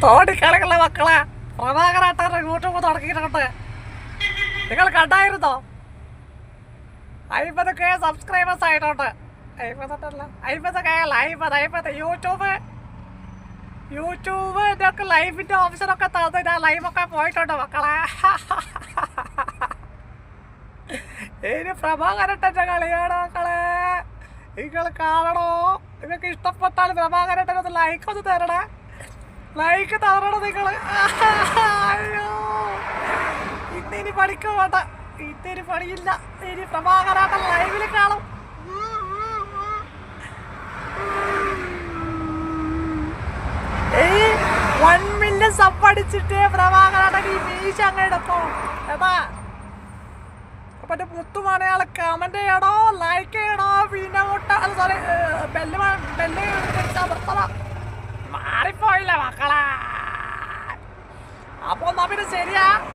തോടിക്കളികളെ മക്കളെ പ്രഭാകരാട്ട യൂട്യൂബ് തുടങ്ങിയിട്ടുണ്ട്. നിങ്ങൾ കണ്ടായിരുന്നോ? 50K സബ്സ്ക്രൈബേഴ്സ് ആയിട്ടുണ്ട്. 50K യൂട്യൂബ് ഇതൊക്കെ ലൈവിൻ്റെ ഓപ്ഷനൊക്കെ തന്നു. ഞാൻ ലൈവൊക്കെ പോയിട്ടുണ്ട് മക്കളെ. ഇനി പ്രഭാകരട്ടൻ്റെ കളിയാണ് മക്കളെ. നിങ്ങൾ കാണണോ? നിങ്ങൾക്ക് ഇഷ്ടപ്പെട്ടാൽ പ്രഭാകരട്ടനൊന്ന് ലൈക്ക് ഒന്ന് തരണേ. ലൈക്ക് തരണം നിങ്ങൾ. അയ്യോ, ഇന്നിനി പഠിക്കാൻ വേണ്ട, ഇന്നിനി പണിയില്ല. ഇനി പ്രഭാകരാട്ടൻ ലൈവിൽ കാണും. ഈ 1 മില്യൺ സബ് അടിച്ചിട്ട് പ്രഭാകരാട്ടൻ ഈ മീശ അങ്ങ് എടുക്കും. ഏതാ അപ്പൊ എൻ്റെ മുത്തുമണയാളെ കമന്റ് ചെയ്യണോ, ലൈക്ക് ചെയ്യണോ, പിന്നെ ബെല്ല് മാറിപ്പോയില്ല മക്കളെ. അപ്പൊ എന്നാ പിന്നെ ശരിയാ.